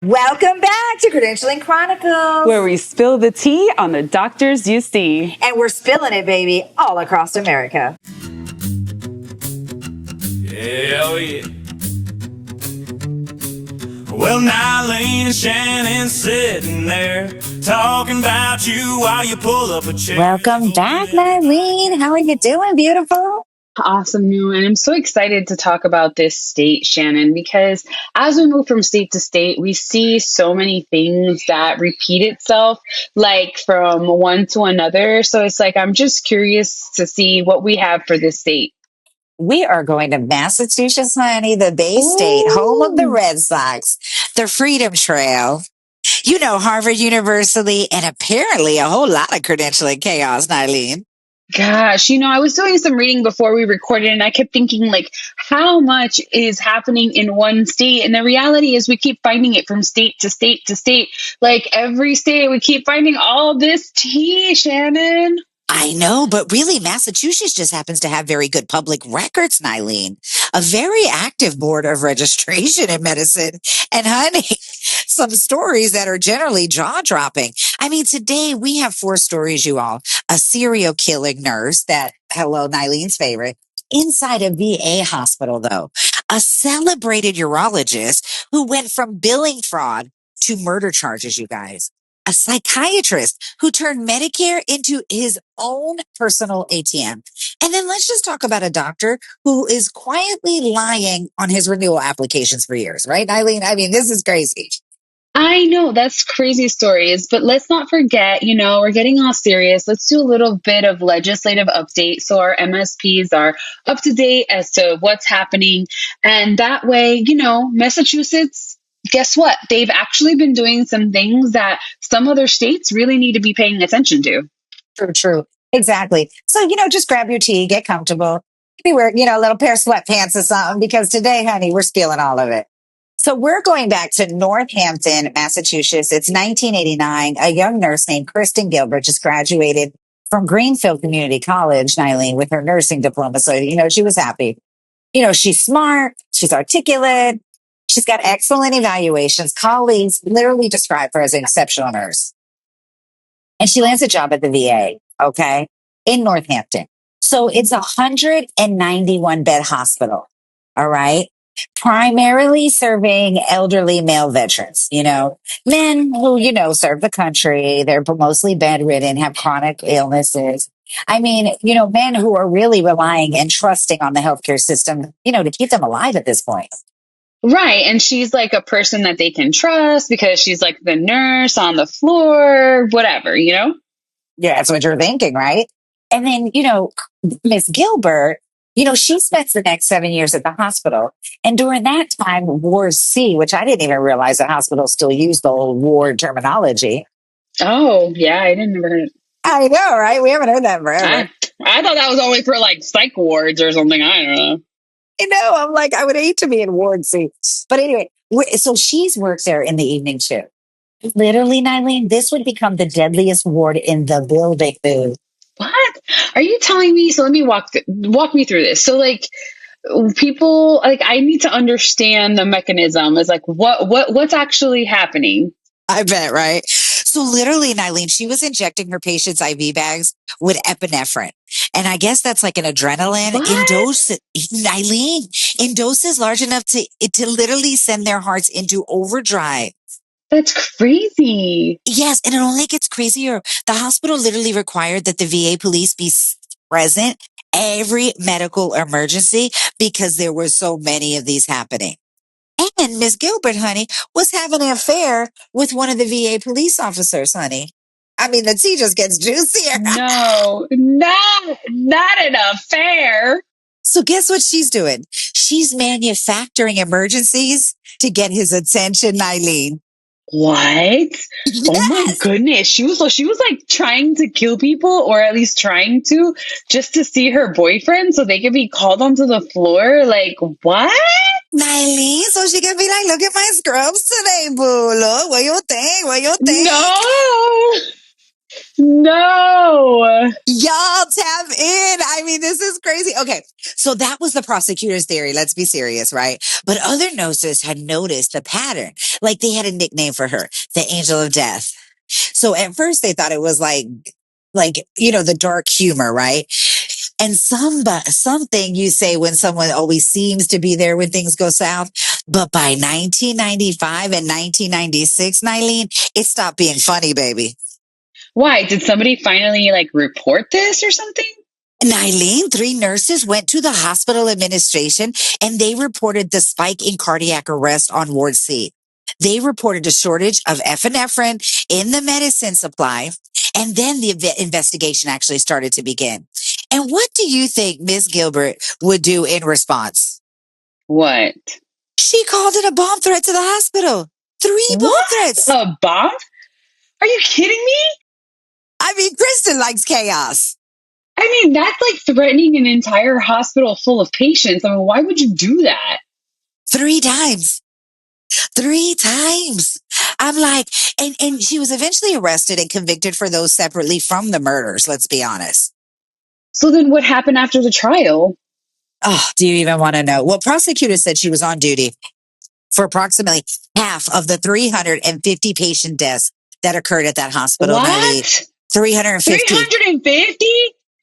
Welcome back to Credentialing Chronicles, where we spill the tea on the doctors you see. And we're spilling it, baby, all across America. Hell yeah. Well, Nyleen and Shannen sitting there talking about you while you pull up a chair. Welcome back, Nyleen. How are you doing, beautiful? Awesome, new, and I'm so excited to talk about this state, Shannen, because as we move from state to state, we see so many things that repeat itself, like from one to another. So it's like, I'm just curious to see what we have for this state. We are going to Massachusetts, honey, the Bay State, home of the Red Sox, the Freedom Trail, Harvard University, and apparently a whole lot of credentialing chaos, Nyleen. Gosh, I was doing some reading before we recorded and I kept thinking, like, how much is happening in one state? And the reality is we keep finding it from state to state to state. Like every state, we keep finding all this tea, Shannen. I know, but really, Massachusetts just happens to have very good public records, Nyleen. A very active board of registration in medicine. And honey, some stories that are generally jaw-dropping. I mean, today we have 4 stories, you all. A serial killing nurse hello, Nyleen's favorite, inside a VA hospital, though. A celebrated urologist who went from billing fraud to murder charges, you guys. A psychiatrist who turned Medicare into his own personal ATM. And then let's just talk about a doctor who is quietly lying on his renewal applications for years, right, Nyleen? I mean, this is crazy. I know, that's crazy stories, but let's not forget, we're getting all serious. Let's do a little bit of legislative update so our MSPs are up to date as to what's happening. And that way, Massachusetts, guess what? They've actually been doing some things that some other states really need to be paying attention to. True. Exactly. So, just grab your tea, get comfortable. Maybe wear, a little pair of sweatpants or something, because today, honey, we're spilling all of it. So we're going back to Northampton, Massachusetts. It's 1989. A young nurse named Kristen Gilbert just graduated from Greenfield Community College, Nyleen, with her nursing diploma. So, she was happy. She's smart. She's articulate. She's got excellent evaluations. Colleagues literally describe her as an exceptional nurse. And she lands a job at the VA, okay, in Northampton. So it's a 191-bed hospital, all right? Primarily serving elderly male veterans, men who, serve the country. They're mostly bedridden, have chronic illnesses. I mean, men who are really relying and trusting on the healthcare system, to keep them alive at this point. Right. And she's like a person that they can trust because she's like the nurse on the floor, whatever, Yeah, that's what you're thinking, right? And then, Miss Gilbert, she spends the next 7 years at the hospital. And during that time, Ward C, which I didn't even realize the hospital still used the old ward terminology. Oh, yeah, I didn't ever heard it. I know, right? We haven't heard that forever. I thought that was only for like psych wards or something. I don't know. I'm like, I would hate to be in Ward C. But anyway, so she's worked there in the evening too. Literally, Nyleen, this would become the deadliest ward in the building, dude. What? Are you telling me? So let me walk me through this. So like people, like I need to understand the mechanism. It's like, what's actually happening? I bet, right? So literally, Nyleen, she was injecting her patients' IV bags with epinephrine. And I guess that's like an adrenaline in dose. Nyleen, in doses large enough to literally send their hearts into overdrive. That's crazy. Yes, and it only gets crazier. The hospital literally required that the VA police be present every medical emergency because there were so many of these happening. And Miss Gilbert, honey, was having an affair with one of the VA police officers, honey. I mean, the tea just gets juicier. No, not an affair. So guess what she's doing? She's manufacturing emergencies to get his attention, Nyleen. What? Yes. Oh my goodness. She was like trying to kill people, or at least trying to, just to see her boyfriend so they could be called onto the floor. Like, what? Nyleen, so she can be like, look at my scrubs today, boo. Look, what you think? No. No. Y'all tap in. I mean, this is crazy. Okay. So that was the prosecutor's theory. Let's be serious, right? But other nurses had noticed the pattern. Like they had a nickname for her, the angel of death. So at first they thought it was the dark humor, right? And something you say when someone always seems to be there when things go south. But by 1995 and 1996, Nyleen, it stopped being funny, baby. Why? Did somebody finally report this or something? Nyleen, 3 nurses went to the hospital administration and they reported the spike in cardiac arrest on Ward C. They reported a shortage of epinephrine in the medicine supply. And then the investigation actually started to begin. And what do you think Ms. Gilbert would do in response? What? She called it a bomb threat to the hospital. 3 bomb What? threats. A bomb? Are you kidding me? I mean, Kristen likes chaos. I mean, that's like threatening an entire hospital full of patients. I mean, why would you do that? 3 times. 3 times. I'm like, and she was eventually arrested and convicted for those separately from the murders, let's be honest. So then what happened after the trial? Oh, do you even want to know? Well, prosecutors said she was on duty for approximately half of the 350 patient deaths that occurred at that hospital. What? 350. 350?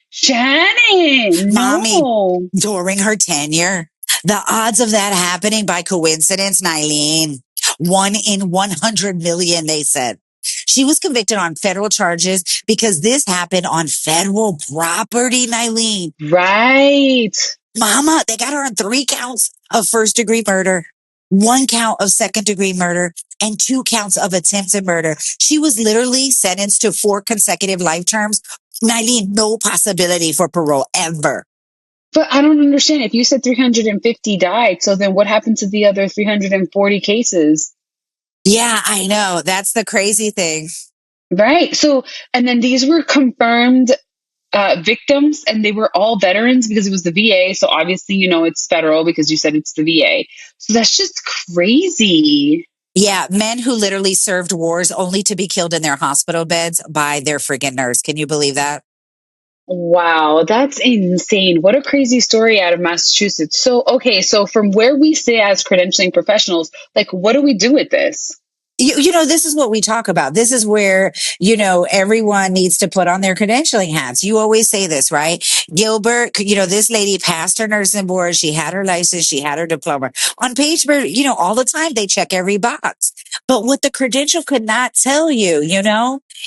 Shannon, Mommy, no. during her tenure. The odds of that happening by coincidence, Nyleen, 1 in 100 million, they said. She was convicted on federal charges because this happened on federal property, Nyleen. Right. Mama, they got her on 3 counts of first-degree murder, 1 count of second-degree murder, and 2 counts of attempted murder. She was literally sentenced to 4 consecutive life terms. Nyleen, no possibility for parole ever. But I don't understand. If you said 350 died, so then what happened to the other 340 cases? Yeah, I know. That's the crazy thing. Right. So, and then these were confirmed victims, and they were all veterans because it was the VA. So obviously, it's federal because you said it's the VA. So that's just crazy. Yeah, men who literally served wars only to be killed in their hospital beds by their friggin' nurse. Can you believe that? Wow, that's insane. What a crazy story out of Massachusetts. So, okay, so from where we sit as credentialing professionals, what do we do with this? This is what we talk about. This is where, everyone needs to put on their credentialing hats. You always say this, right? Gilbert, this lady passed her nursing board. She had her license. She had her diploma. On paper, all the time they check every box. But what the credential could not tell you,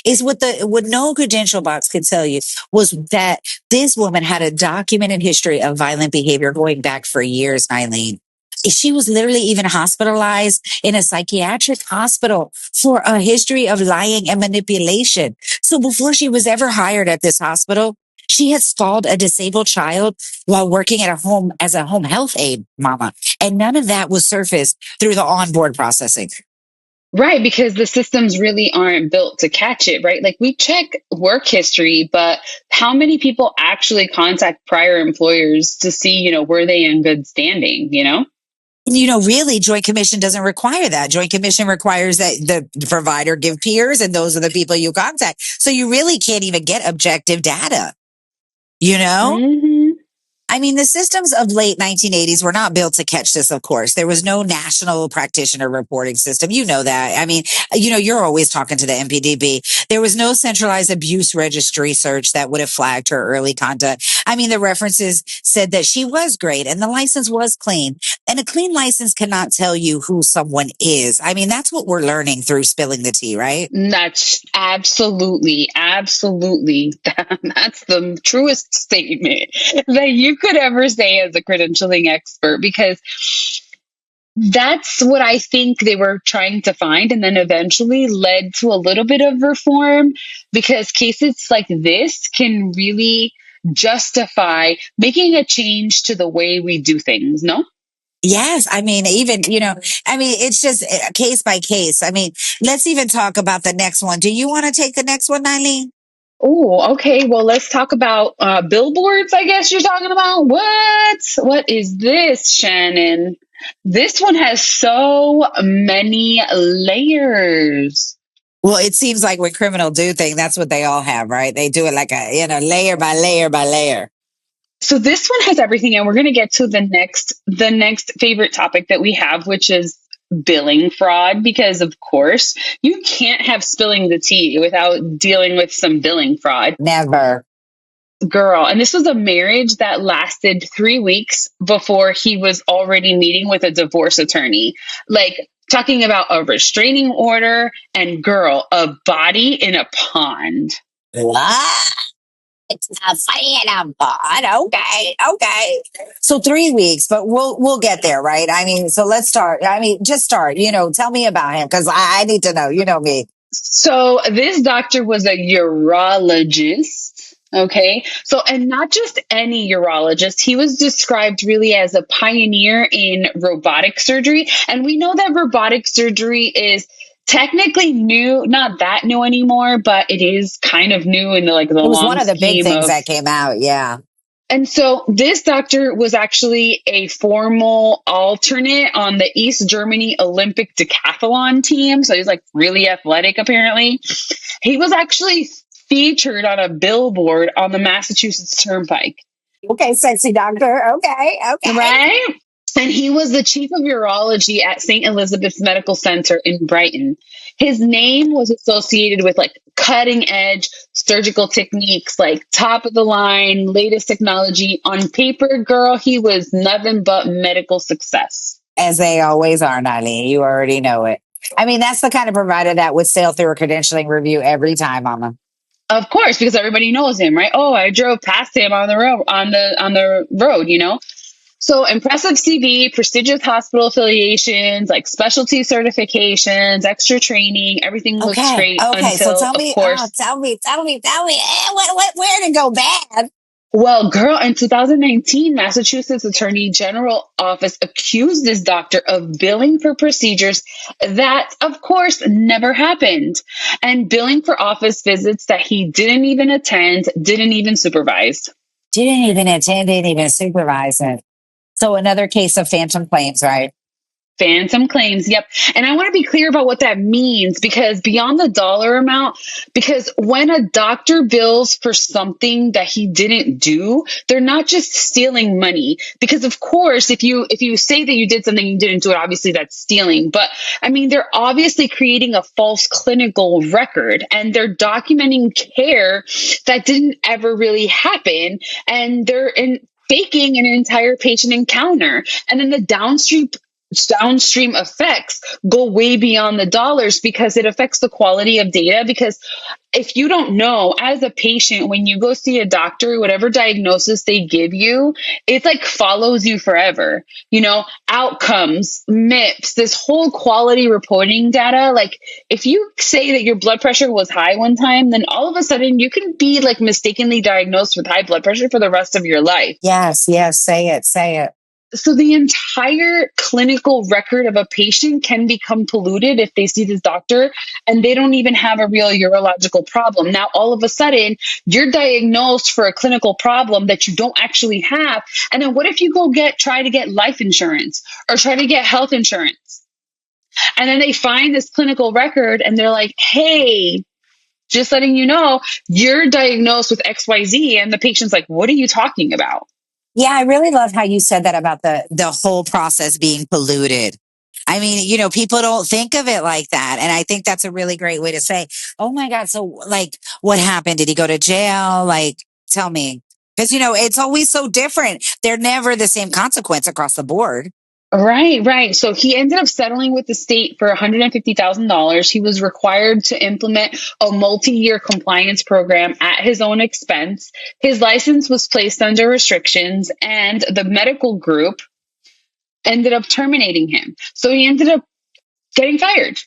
is what no credential box could tell you was that this woman had a documented history of violent behavior going back for years, Nyleen. She was literally even hospitalized in a psychiatric hospital for a history of lying and manipulation. So before she was ever hired at this hospital, she had stalled a disabled child while working at a home as a home health aide, mama. And none of that was surfaced through the onboard processing. Right, because the systems really aren't built to catch it, right? We check work history, but how many people actually contact prior employers to see, were they in good standing, Really, Joint Commission doesn't require that. Joint Commission requires that the provider give peers, and those are the people you contact. So you really can't even get objective data, Mm-hmm. I mean, the systems of late 1980s were not built to catch this, of course. There was no national practitioner reporting system. You know that. I mean, you're always talking to the MPDB. There was no centralized abuse registry search that would have flagged her early conduct. I mean, the references said that she was great and the license was clean. And a clean license cannot tell you who someone is. I mean, that's what we're learning through spilling the tea, right? That's absolutely. That's the truest statement that you could ever say as a credentialing expert, because that's what I think they were trying to find, and then eventually led to a little bit of reform, because cases like this can really justify making a change to the way we do things, no? Yes. I mean, even, it's just case by case. I mean, let's even talk about the next one. Do you want to take the next one, Nyleen? Oh, okay. Well, let's talk about billboards, I guess you're talking about. What is this, Shannon? This one has so many layers. Well, it seems like when criminals do things, that's what they all have, right? They do it like layer by layer by layer. So this one has everything, and we're going to get to the next favorite topic that we have, which is billing fraud, because of course you can't have spilling the tea without dealing with some billing fraud. Never. Girl, and this was a marriage that lasted 3 weeks before he was already meeting with a divorce attorney. Like, talking about a restraining order and, girl, a body in a pond. What? It's not saying I'm fun. Okay, okay. So 3 weeks, but we'll get there, right? I mean, so let's start. I mean, just start. Tell me about him, because I need to know. You know me. So this doctor was a urologist. Okay. So, and not just any urologist, he was described really as a pioneer in robotic surgery. And we know that robotic surgery is technically new, not that new anymore, but it is kind of new in the It was long one of the big scheme things of. that came out. Yeah. And so this doctor was actually a formal alternate on the East Germany Olympic decathlon team. So he's like really athletic, apparently. He was actually featured on a billboard on the Massachusetts Turnpike. Okay, sexy doctor. Okay, okay. Right? And he was the chief of urology at St. Elizabeth's Medical Center in Brighton. His name was associated with like cutting edge surgical techniques, like top of the line, latest technology. On paper, girl, he was nothing but medical success. As they always are, Nyleen. You already know it. I mean, that's the kind of provider that would sail through a credentialing review every time, Mama. Of course, because everybody knows him, right? Oh, I drove past him on the road. So impressive CV, prestigious hospital affiliations, like specialty certifications, extra training, everything looks great. Okay. Until, So tell me, of course, tell me, where did it go bad? well, girl, in 2019, Massachusetts Attorney General Office accused this doctor of billing for procedures that, of course, never happened, and billing for office visits that he didn't even attend, didn't even supervise. Didn't even attend, didn't even supervise it. So another case of phantom claims, right? Phantom claims. Yep. And I want to be clear about what that means, because beyond the dollar amount, because when a doctor bills for something that he didn't do, they're not just stealing money. Because of course, if you say that you did something, you didn't do it, obviously that's stealing. But I mean, they're obviously creating a false clinical record, and they're documenting care that didn't ever really happen. And they're faking an entire patient encounter. And then the downstream effects go way beyond the dollars, because it affects the quality of data. Because if you don't know, as a patient, when you go see a doctor, whatever diagnosis they give you, it's like follows you forever. Outcomes, MIPS, this whole quality reporting data. Like, if you say that your blood pressure was high one time, then all of a sudden you can be like mistakenly diagnosed with high blood pressure for the rest of your life. Yes, say it. So the entire clinical record of a patient can become polluted if they see this doctor and they don't even have a real urological problem. Now, all of a sudden, you're diagnosed for a clinical problem that you don't actually have. And then what if you try to get life insurance or try to get health insurance? And then they find this clinical record and they're like, hey, just letting you know, you're diagnosed with XYZ. And the patient's like, what are you talking about? Yeah, I really love how you said that about the whole process being polluted. I mean, people don't think of it like that. And I think that's a really great way to say, oh my God, so like, what happened? Did he go to jail? Like, tell me. Because, it's always so different. They're never the same consequence across the board. Right. So he ended up settling with the state for $150,000. He was required to implement a multi-year compliance program at his own expense. His license was placed under restrictions, and the medical group ended up terminating him. So he ended up getting fired,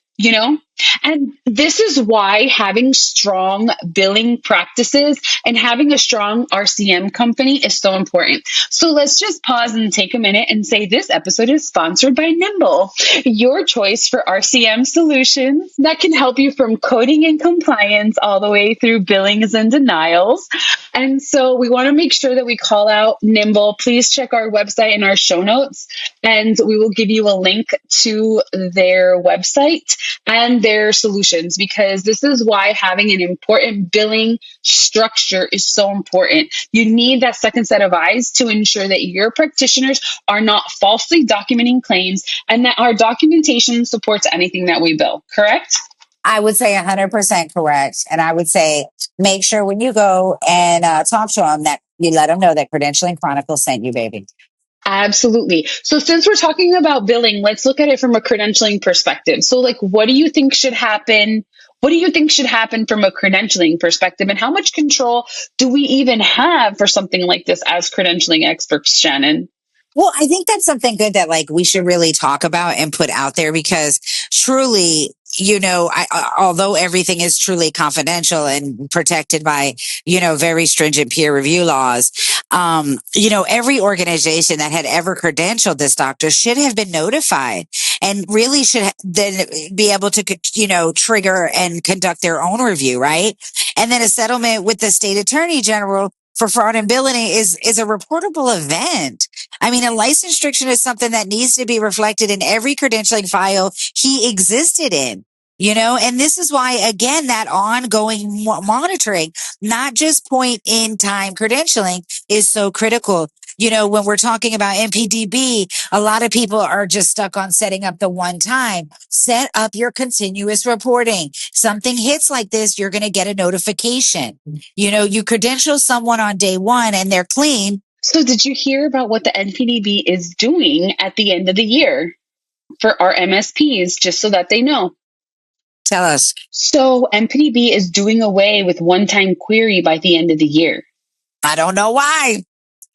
And this is why having strong billing practices and having a strong RCM company is so important. So let's just pause and take a minute and say this episode is sponsored by Nimble, your choice for RCM solutions that can help you from coding and compliance all the way through billings and denials. And so we want to make sure that we call out Nimble. Please check our website in our show notes, and we will give you a link to their website and their their solutions, because this is why having an important billing structure is so important. You need that second set of eyes to ensure that your practitioners are not falsely documenting claims and that our documentation supports anything that we bill, correct? I would say 100% correct. And I would say make sure when you go and talk to them that you let them know that Credentialing Chronicles sent you, baby. Absolutely. So since we're talking about billing, let's look at it from a credentialing perspective. So like, what do you think should happen? What do you think should happen from a credentialing perspective? And how much control do we even have for something like this as credentialing experts, Shannen? Well, I think that's something good that like we should really talk about and put out there because truly, although everything is truly confidential and protected by, very stringent peer review laws, every organization that had ever credentialed this doctor should have been notified and really should then be able to, trigger and conduct their own review, right? And then a settlement with the state attorney general for fraud and billing is a reportable event. I mean, a license restriction is something that needs to be reflected in every credentialing file he existed in, and this is why, again, that ongoing monitoring, not just point in time credentialing, is so critical. When we're talking about MPDB, a lot of people are just stuck on setting up the one time. Set up your continuous reporting. Something hits like this, you're going to get a notification. You credential someone on day one and they're clean. So did you hear about what the NPDB is doing at the end of the year for our MSPs, just so that they know? Tell us. So NPDB is doing away with one-time query by the end of the year. I don't know why.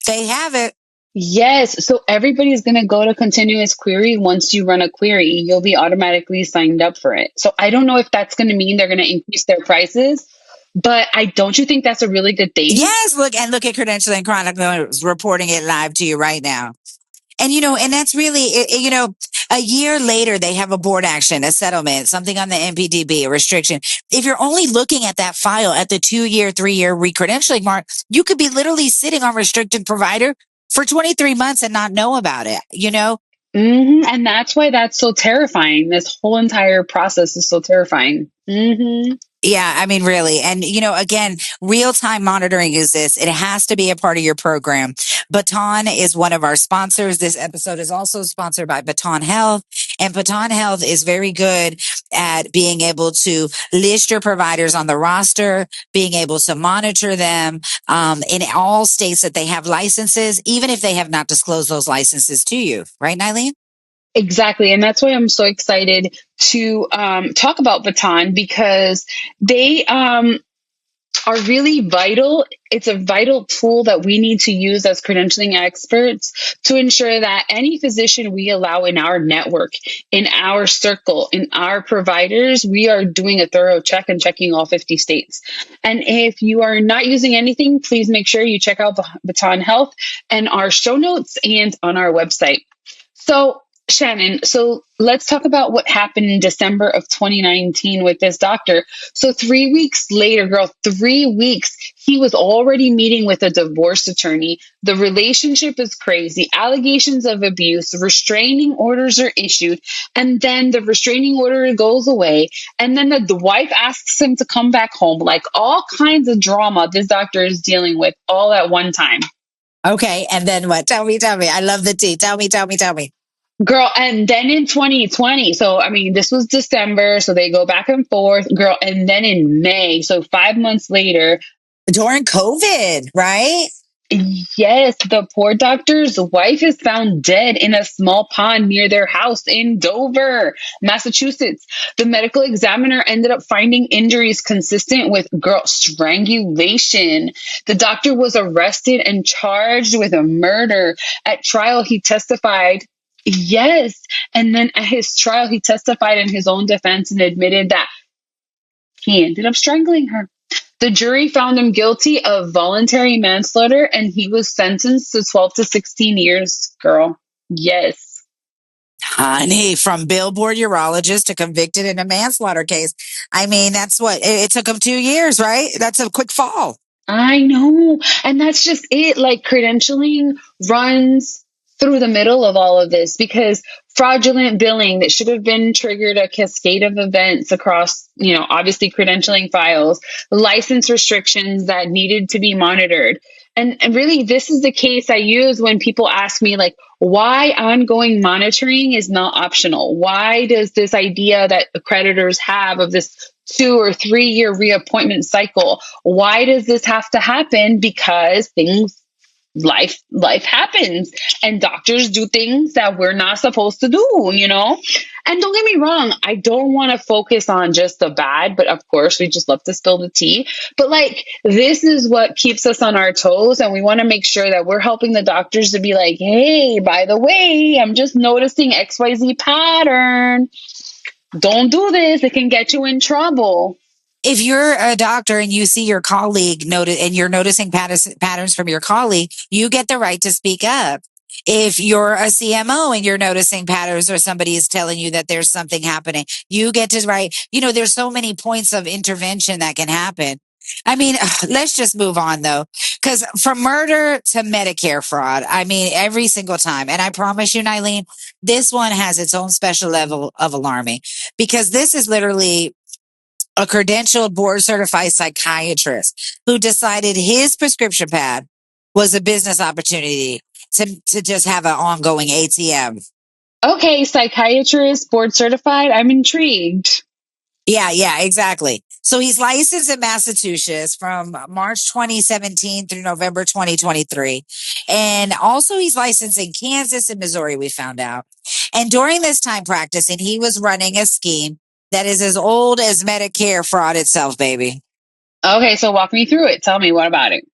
They have it. Yes. So everybody's going to go to continuous query. Once you run a query, you'll be automatically signed up for it. So I don't know if that's going to mean they're going to increase their prices, but don't you think that's a really good thing? Yes. Look at Credentialing Chronicles reporting it live to you right now. And, and that's really, a year later, they have a board action, a settlement, something on the MPDB, a restriction. If you're only looking at that file at the 2-year, 3-year recredentialing mark, you could be literally sitting on restricted provider for 23 months and not know about it, Mm-hmm. And that's why that's so terrifying. This whole entire process is so terrifying. Mm-hmm. Yeah, I mean, really. And, again, real-time monitoring is this. It has to be a part of your program. Baton is one of our sponsors. This episode is also sponsored by Baton Health. And Baton Health is very good at being able to list your providers on the roster, being able to monitor them in all states that they have licenses, even if they have not disclosed those licenses to you. Right, Nyleen? Exactly. And that's why I'm so excited to talk about Baton, because they are really vital. It's a vital tool that we need to use as credentialing experts to ensure that any physician we allow in our network, in our circle, in our providers, we are doing a thorough check and checking all 50 states. And if you are not using anything, please make sure you check out Baton Health and our show notes and on our website. So Shannen, so let's talk about what happened in December of 2019 with this doctor. So 3 weeks later, girl, 3 weeks, he was already meeting with a divorce attorney. The relationship is crazy. Allegations of abuse, restraining orders are issued, and then the restraining order goes away. And then the wife asks him to come back home. Like all kinds of drama this doctor is dealing with all at one time. Okay. And then what? Tell me. I love the tea. Tell me. Girl, and then in 2020, so I mean, this was December, so they go back and forth, girl, and then in May, so 5 months later. During COVID, right? Yes, the poor doctor's wife is found dead in a small pond near their house in Dover, Massachusetts. The medical examiner ended up finding injuries consistent with, girl, strangulation. The doctor was arrested and charged with a murder. At trial, he testified. Yes. And then at his trial, he testified in his own defense and admitted that he ended up strangling her. The jury found him guilty of voluntary manslaughter, and he was sentenced to 12 to 16 years, girl. Yes. Honey, from billboard urologist to convicted in a manslaughter case. I mean, that's what it took him 2 years, right? That's a quick fall. I know. And that's just it. Like credentialing runs through the middle of all of this, because fraudulent billing that should have been triggered a cascade of events across, obviously credentialing files, license restrictions that needed to be monitored. And really, this is the case I use when people ask me, like, why ongoing monitoring is not optional. Why does this idea that accreditors have of this 2 or 3 year reappointment cycle, why does this have to happen? Because life happens, and doctors do things that we're not supposed to do. And don't get me wrong, I don't want to focus on just the bad, but of course we just love to spill the tea. But like, this is what keeps us on our toes, and we want to make sure that we're helping the doctors to be like, hey, by the way, I'm just noticing XYZ pattern. Don't do this, it can get you in trouble. If you're a doctor and you see your colleague and you're noticing patterns from your colleague, you get the right to speak up. If you're a CMO and you're noticing patterns or somebody is telling you that there's something happening, you get to write. There's so many points of intervention that can happen. I mean, let's just move on though, because from murder to Medicare fraud, I mean, every single time. And I promise you, Nyleen, this one has its own special level of alarming, because this is literally a credentialed board certified psychiatrist who decided his prescription pad was a business opportunity to just have an ongoing ATM. Okay, psychiatrist, board certified. I'm intrigued. Yeah, exactly. So he's licensed in Massachusetts from March 2017 through November 2023. And also he's licensed in Kansas and Missouri, we found out. And during this time practicing, he was running a scheme that is as old as Medicare fraud itself, baby. Okay, so walk me through it. Tell me, what about it?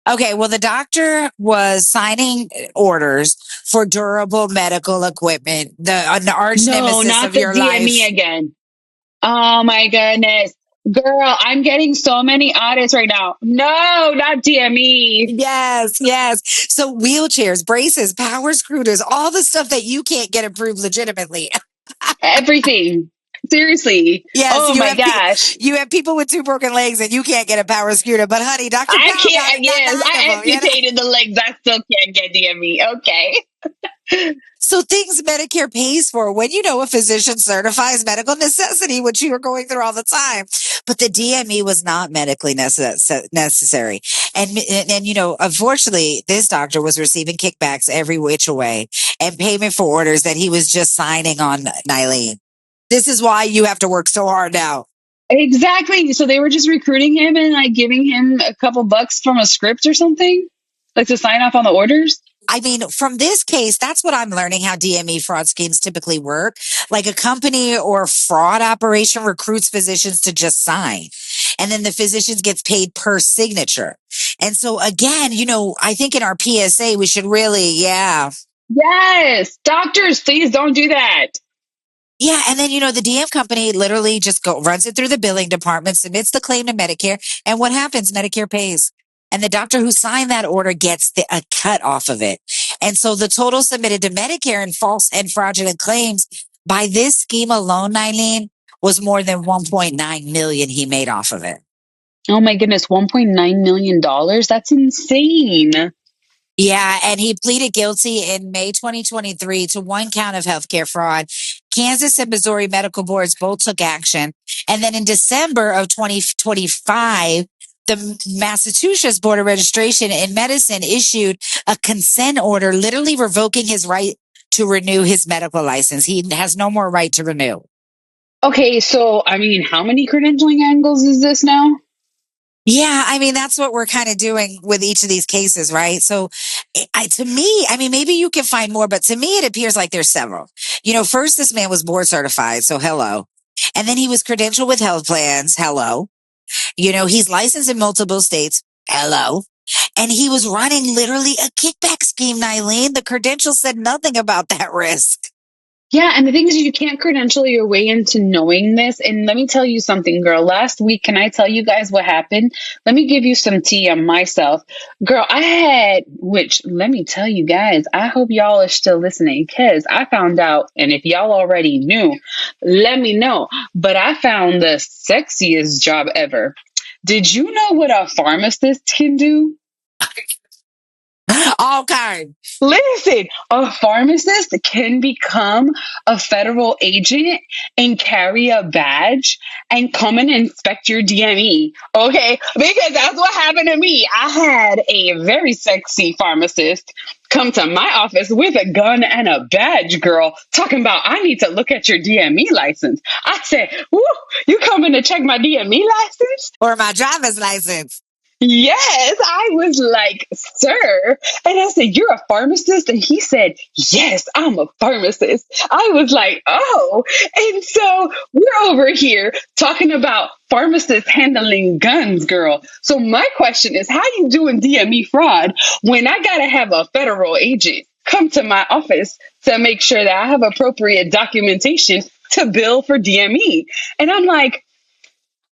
Okay, well, the doctor was signing orders for durable medical equipment, the arch No, nemesis not of the your DME life. again. Oh my goodness. Girl, I'm getting so many audits right now. No, not DME. Yes. So wheelchairs, braces, power scooters, all the stuff that you can't get approved legitimately. Everything. Seriously. Yes, Oh my gosh. you have people with 2 broken legs and you can't get a power scooter. But honey, Dr. I Pound can't, got yes, 9 I of them. amputated the legs. I still can't get DME. Okay. So things Medicare pays for when a physician certifies medical necessity, which you are going through all the time. But the DME was not medically necessary. And unfortunately, this doctor was receiving kickbacks every which way and payment for orders that he was just signing on, Nyleen. This is why you have to work so hard now. Exactly. So they were just recruiting him and like giving him a couple bucks from a script or something, like to sign off on the orders. I mean, from this case, that's what I'm learning how DME fraud schemes typically work. Like a company or fraud operation recruits physicians to just sign. And then the physicians gets paid per signature. And so again, I think in our PSA, we should really, Yes. Doctors, please don't do that. Yeah, and then the DM company literally just runs it through the billing department, submits the claim to Medicare, and what happens? Medicare pays. And the doctor who signed that order gets a cut off of it. And so the total submitted to Medicare in false and fraudulent claims by this scheme alone, Nyleen, was more than 1.9 million he made off of it. Oh my goodness, $1.9 million? That's insane. Yeah, and he pleaded guilty in May 2023 to 1 count of healthcare fraud. Kansas and Missouri medical boards both took action. And then in December of 2025, the Massachusetts Board of Registration in Medicine issued a consent order, literally revoking his right to renew his medical license. He has no more right to renew. Okay, so I mean, how many credentialing angles is this now? Yeah, I mean, that's what we're kind of doing with each of these cases, right? So to me, I mean, maybe you can find more, but to me, it appears like there's several. First, this man was board certified. So hello. And then he was credentialed with health plans. Hello. He's licensed in multiple states. Hello. And he was running literally a kickback scheme, Nyleen. The credentials said nothing about that risk. Yeah, and the thing is, you can't credential your way into knowing this. And let me tell you something, girl. Last week, can I tell you guys what happened? Let me give you some tea on myself. Girl, let me tell you guys, I hope y'all are still listening, because I found out, and if y'all already knew, let me know. But I found the sexiest job ever. Did you know what a pharmacist can do? All kinds. Listen, a pharmacist can become a federal agent and carry a badge and come and inspect your DME. Okay. Because that's what happened to me. I had a very sexy pharmacist come to my office with a gun and a badge, girl, talking about, I need to look at your DME license. I said, woo, you coming to check my DME license? Or my driver's license. Yes, I was like, sir. And I said, you're a pharmacist? And he said, yes, I'm a pharmacist. I was like, oh. And so we're over here talking about pharmacists handling guns, girl. So my question is, how you doing DME fraud when I got to have a federal agent come to my office to make sure that I have appropriate documentation to bill for DME? And I'm like,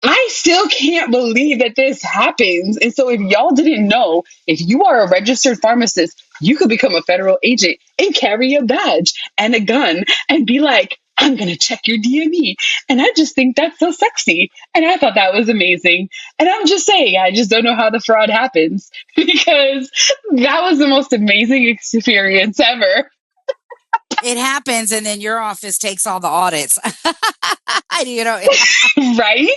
I still can't believe that this happens. And so if y'all didn't know, if you are a registered pharmacist, you could become a federal agent and carry a badge and a gun and be like, I'm going to check your DME. And I just think that's so sexy. And I thought that was amazing. And I'm just saying, I just don't know how the fraud happens because that was the most amazing experience ever. It happens, and then your office takes all the audits. Right?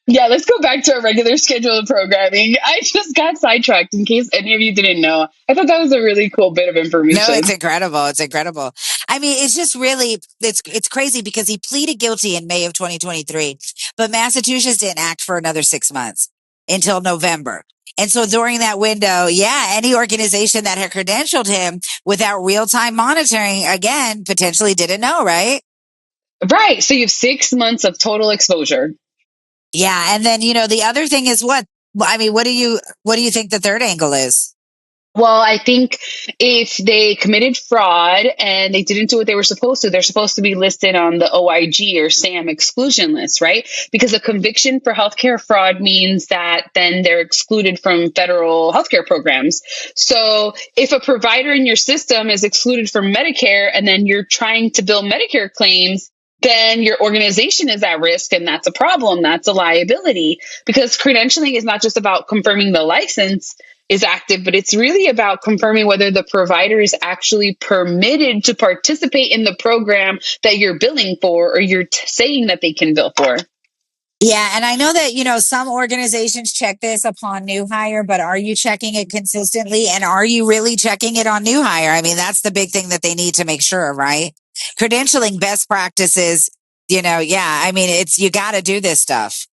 Yeah, let's go back to our regular scheduled programming. I just got sidetracked in case any of you didn't know. I thought that was a really cool bit of information. No, it's incredible. It's incredible. I mean, it's just really, it's crazy because he pleaded guilty in May of 2023, but Massachusetts didn't act for another 6 months until November. And so during that window, any organization that had credentialed him without real-time monitoring, again, potentially didn't know, right? Right. So you have 6 months of total exposure. Yeah. And then, the other thing is what do you think the third angle is? Well, I think if they committed fraud and they didn't do what they were supposed to, they're supposed to be listed on the OIG or SAM exclusion list, right? Because a conviction for healthcare fraud means that then they're excluded from federal healthcare programs. So if a provider in your system is excluded from Medicare and then you're trying to bill Medicare claims, then your organization is at risk, and that's a problem. That's a liability, because credentialing is not just about confirming the license is active, but it's really about confirming whether the provider is actually permitted to participate in the program that you're billing for or you're saying that they can bill for. Yeah, and I know that, some organizations check this upon new hire, but are you checking it consistently? And are you really checking it on new hire? I mean, that's the big thing that they need to make sure, right? Credentialing best practices, you got to do this stuff.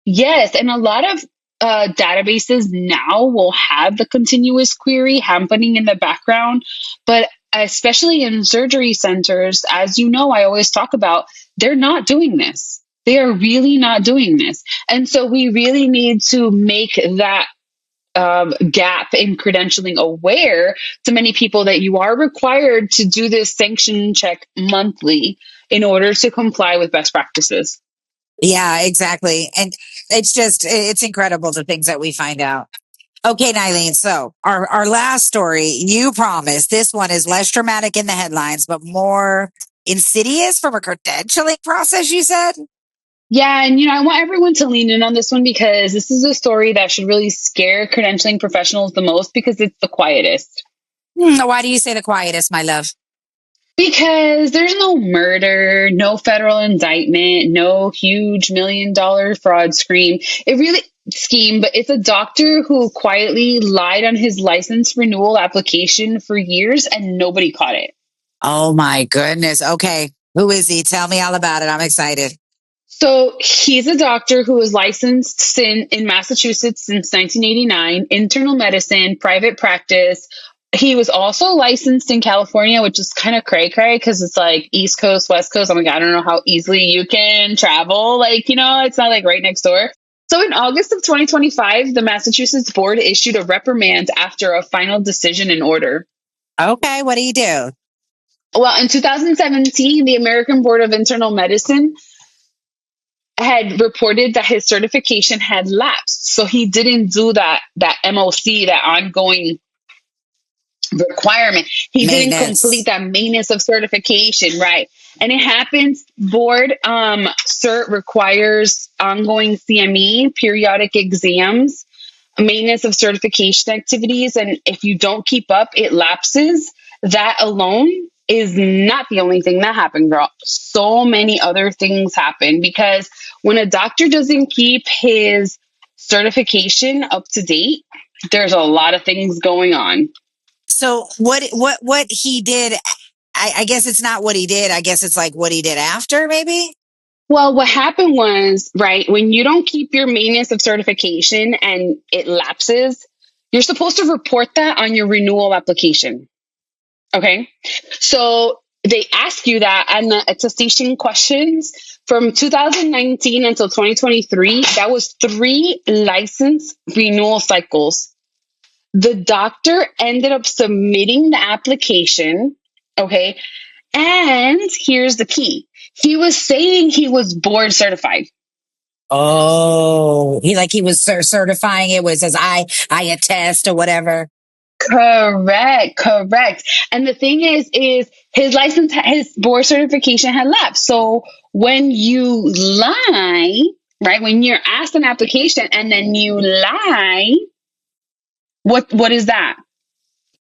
Yes, and a lot of databases now will have the continuous query happening in the background, but especially in surgery centers, as you know, I always talk about, they're not doing this. They are really not doing this. And so we really need to make that gap in credentialing aware to many people that you are required to do this sanction check monthly in order to comply with best practices. Yeah, exactly. And it's incredible the things that we find out. Okay, Nyleen. So our last story, you promised this one is less dramatic in the headlines, but more insidious from a credentialing process, you said? Yeah, and I want everyone to lean in on this one because this is a story that should really scare credentialing professionals the most because it's the quietest. Why do you say the quietest, my love? Because there's no murder, no federal indictment, no huge $1 million fraud scheme. But it's a doctor who quietly lied on his license renewal application for years and nobody caught it. Oh my goodness. Okay. Who is he? Tell me all about it. I'm excited. So he's a doctor who was licensed in Massachusetts since 1989, internal medicine, private practice. He was also licensed in California, which is kind of cray-cray because it's like East Coast, West Coast. Oh my God, I don't know how easily you can travel. It's not like right next door. So in August of 2025, the Massachusetts board issued a reprimand after a final decision and order. Okay, what do you do? Well, in 2017, the American Board of Internal Medicine had reported that his certification had lapsed. So he didn't do that MOC, that ongoing requirement. He didn't complete that maintenance of certification, right? And it happens, board cert requires ongoing CME, periodic exams, maintenance of certification activities. And if you don't keep up, it lapses. That alone is not the only thing that happened, girl. So many other things happen because when a doctor doesn't keep his certification up to date, there's a lot of things going on. So what he did, I guess it's not what he did. I guess it's like what he did after, maybe? Well, what happened was, right, when you don't keep your maintenance of certification and it lapses, you're supposed to report that on your renewal application. Okay. So they ask you that and the attestation questions from 2019 until 2023. That was 3 license renewal cycles. The doctor ended up submitting the application. Okay. And here's the key. He was saying he was board certified. Oh, he was certifying it was as I attest or whatever. Correct. And the thing is his license, his board certification had lapsed. So when you lie, right, when you're asked an application and then you lie, what is that?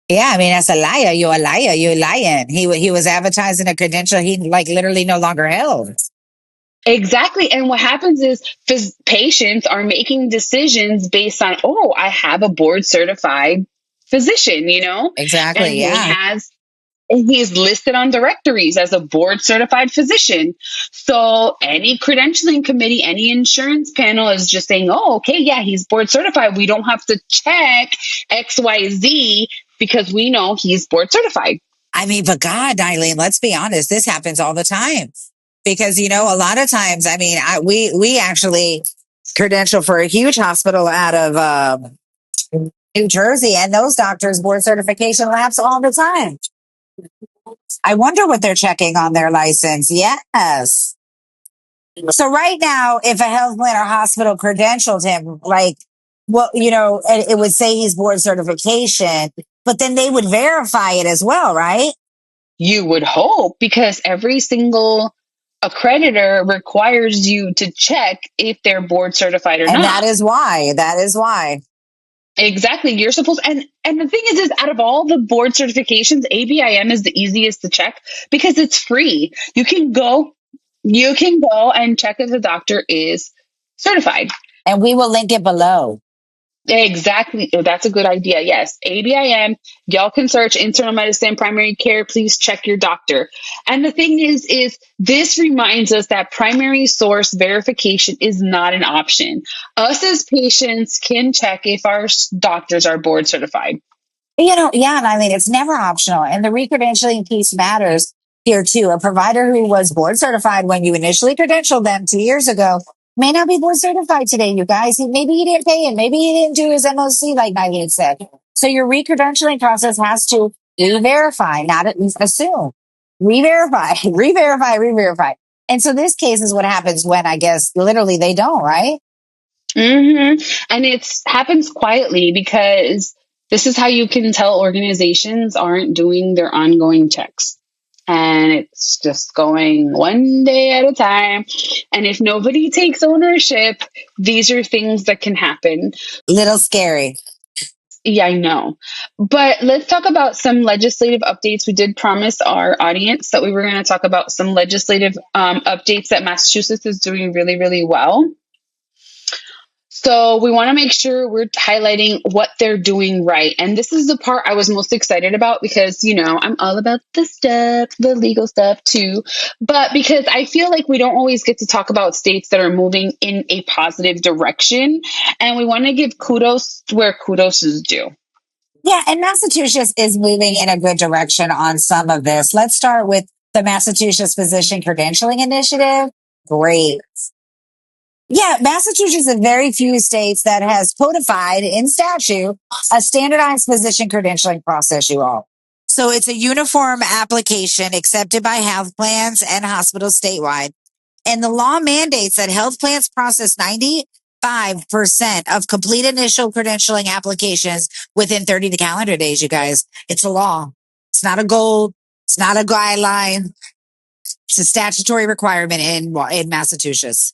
Yeah, I mean, that's a liar. You're a liar. You're lying. He was advertising a credential he like literally no longer held. Exactly. And what happens is patients are making decisions based on, oh, I have a board certified physician, Exactly. And he's listed on directories as a board certified physician. So any credentialing committee, any insurance panel is just saying, oh, okay, yeah, he's board certified. We don't have to check XYZ because we know he's board certified. I mean, but God, Nyleen, let's be honest. This happens all the time because, a lot of times, I mean, we actually credential for a huge hospital out of New Jersey, and those doctors board certification lapse all the time. I wonder what they're checking on their license. Yes. So right now, if a health plan or hospital credentialed him, like, well, it would say he's board certification, but then they would verify it as well, right? You would hope, because every single accreditor requires you to check if they're board certified or not. And that is why. Exactly. You're supposed, and the thing is out of all the board certifications, ABIM is the easiest to check because it's free. You can go and check if the doctor is certified. And we will link it below. Exactly. That's a good idea. Yes. ABIM, y'all can search internal medicine, primary care. Please check your doctor. And the thing is this reminds us that primary source verification is not an option. Us as patients can check if our doctors are board certified. Yeah, and I mean, it's never optional. And the recredentialing piece matters here too. A provider who was board certified when you initially credentialed them 2 years ago may not be board certified today, you guys. Maybe he didn't pay him. Maybe he didn't do his MOC like Nyleen said. So your recredentialing process has to re-verify, not assume. Re-verify. And so this case is what happens when, I guess, literally they don't, right? Mm-hmm. And it happens quietly because this is how you can tell organizations aren't doing their ongoing checks. And it's just going one day at a time. And if nobody takes ownership, these are things that can happen. Little scary. Yeah, I know. But let's talk about some legislative updates. We did promise our audience that we were going to talk about some legislative updates that Massachusetts is doing really, really well. So we want to make sure we're highlighting what they're doing right. And this is the part I was most excited about because, I'm all about the legal stuff too. But because I feel like we don't always get to talk about states that are moving in a positive direction. And we want to give kudos where kudos is due. Yeah, and Massachusetts is moving in a good direction on some of this. Let's start with the Massachusetts Physician Credentialing Initiative. Great. Yeah, Massachusetts is very few states that has codified in statute a standardized physician credentialing process, you all. So it's a uniform application accepted by health plans and hospitals statewide. And the law mandates that health plans process 95% of complete initial credentialing applications within 30 calendar days, you guys. It's a law. It's not a goal. It's not a guideline. It's a statutory requirement in Massachusetts.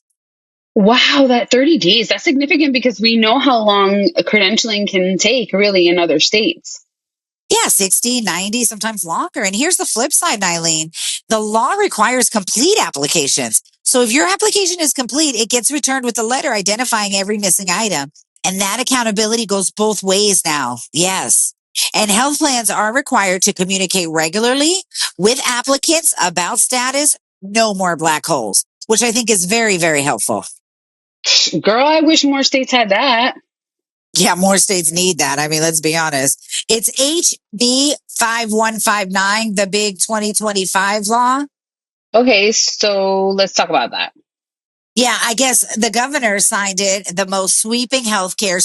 Wow, that 30 days, that's significant because we know how long credentialing can take really in other states. Yeah, 60, 90, sometimes longer. And here's the flip side, Nyleen. The law requires complete applications. So if your application is complete, it gets returned with a letter identifying every missing item. And that accountability goes both ways now. Yes. And health plans are required to communicate regularly with applicants about status. No more black holes, which I think is very, very helpful. Girl, I wish more states had that. Yeah, more states need that. I mean, let's be honest. It's HB 5159, the big 2025 law. Okay, so let's talk about that. Yeah, I guess the governor signed it, the most sweeping healthcare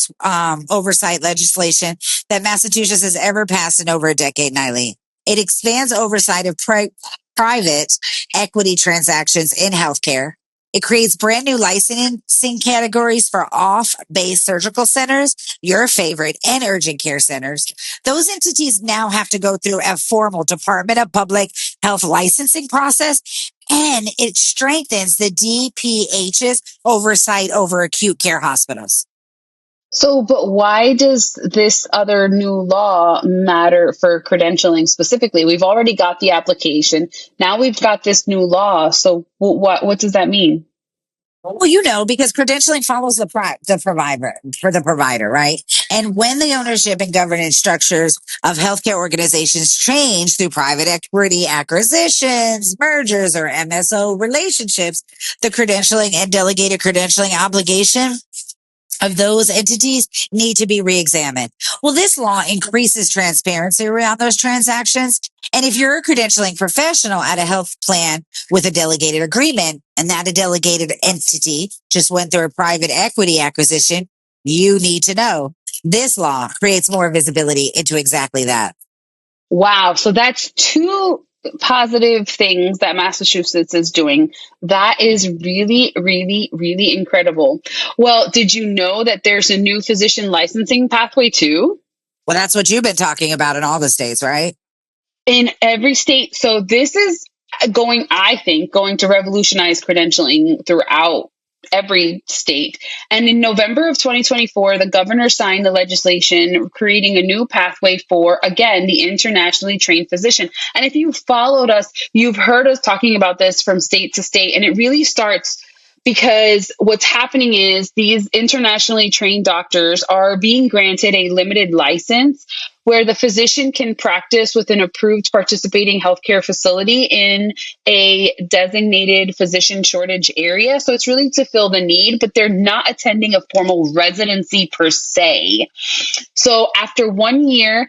oversight legislation that Massachusetts has ever passed in over a decade, Nyleen. It expands oversight of private equity transactions in healthcare. It creates brand new licensing categories for off-base surgical centers, your favorite, and urgent care centers. Those entities now have to go through a formal Department of Public Health licensing process, and it strengthens the DPH's oversight over acute care hospitals. So, but why does this other new law matter for credentialing specifically? We've already got the application. Now we've got this new law. So, what does that mean? Well, because credentialing follows the provider for the provider, right? And when the ownership and governance structures of healthcare organizations change through private equity acquisitions, mergers, or MSO relationships, the credentialing and delegated credentialing obligation of those entities need to be reexamined. Well, this law increases transparency around those transactions. And if you're a credentialing professional at a health plan with a delegated agreement and that a delegated entity just went through a private equity acquisition, you need to know. This law creates more visibility into exactly that. Wow. So that's two positive things that Massachusetts is doing. That is really, really, really incredible. Well, did you know that there's a new physician licensing pathway too? Well, that's what you've been talking about in all the states, right? In every state. So this is I think, going to revolutionize credentialing throughout every state. And in November of 2024, the governor signed the legislation creating a new pathway for, again, the internationally trained physician. And if you've followed us, you've heard us talking about this from state to state. And it really starts because what's happening is these internationally trained doctors are being granted a limited license where the physician can practice with an approved participating healthcare facility in a designated physician shortage area. So it's really to fill the need, but they're not attending a formal residency per se. So after 1 year,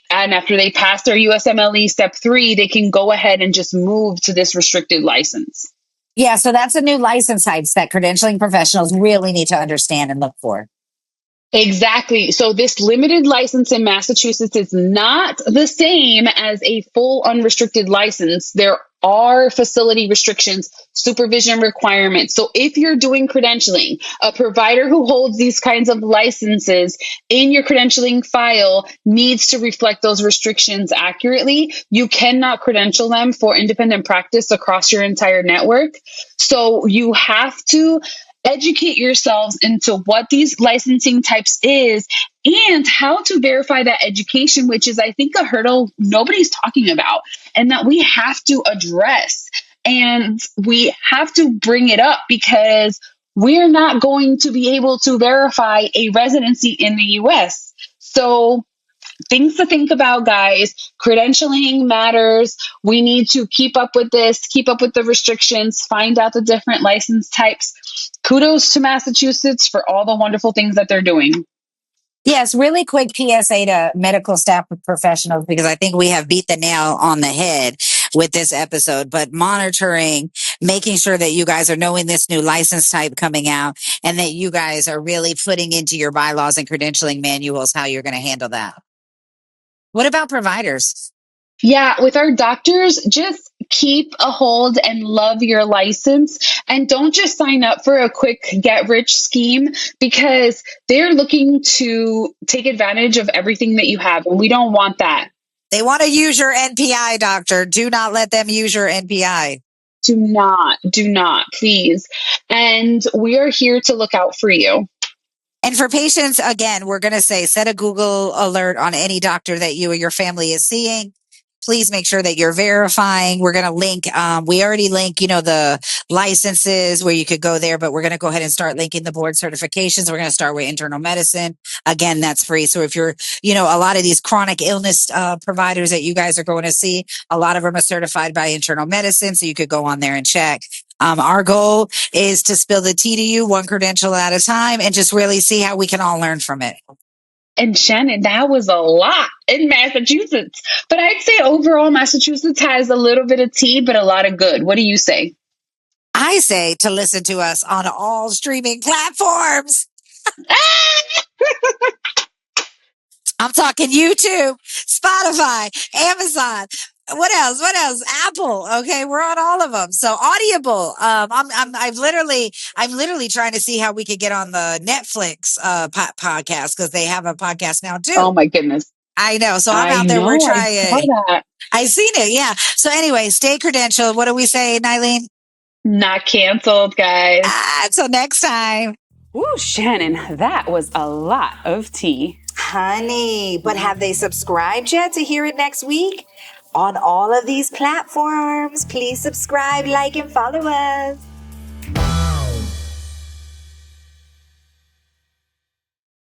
after they pass their USMLE step 3, they can go ahead and just move to this restricted license. Yeah, so that's a new license types that credentialing professionals really need to understand and look for. Exactly. So this limited license in Massachusetts is not the same as a full unrestricted license. There are facility restrictions, supervision requirements. So if you're doing credentialing, a provider who holds these kinds of licenses in your credentialing file needs to reflect those restrictions accurately. You cannot credential them for independent practice across your entire network. So you have to educate yourselves into what these licensing types is and how to verify that education, which is, I think, a hurdle nobody's talking about and that we have to address. And we have to bring it up because we're not going to be able to verify a residency in the US. So things to think about, guys. Credentialing matters. We need to keep up with this, keep up with the restrictions, find out the different license types. Kudos to Massachusetts for all the wonderful things that they're doing. Yes, really quick PSA to medical staff professionals, because I think we have beat the nail on the head with this episode, but monitoring, making sure that you guys are knowing this new license type coming out and that you guys are really putting into your bylaws and credentialing manuals how you're going to handle that. What about providers? Yeah, with our doctors, just keep a hold and love your license and don't just sign up for a quick get rich scheme because they're looking to take advantage of everything that you have. And we don't want that. They want to use your NPI, doctor. Do not let them use your NPI. Do not, please. And we are here to look out for you. And for patients, again, we're going to say set a Google alert on any doctor that you or your family is seeing. Please make sure that you're verifying. We're going to link, we already link, the licenses where you could go there, but we're going to go ahead and start linking the board certifications. We're going to start with internal medicine. Again, that's free. So if you're, a lot of these chronic illness providers that you guys are going to see, a lot of them are certified by internal medicine. So you could go on there and check. Our goal is to spill the tea to you one credential at a time and just really see how we can all learn from it. And Shannen, that was a lot in Massachusetts. But I'd say overall, Massachusetts has a little bit of tea, but a lot of good. What do you say? I say to listen to us on all streaming platforms. I'm talking YouTube, Spotify, Amazon. What else? Apple. Okay, we're on all of them. So Audible. I'm literally trying to see how we could get on the Netflix podcast because they have a podcast now too. Oh my goodness. I know. So I'm out there. We're trying. I saw that. I seen it. Yeah. So anyway, stay credentialed. What do we say, Nyleen? Not canceled, guys. Until next time. Ooh, Shannen, that was a lot of tea. Honey, but have they subscribed yet to hear it next week? On all of these platforms, please subscribe, like, and follow us.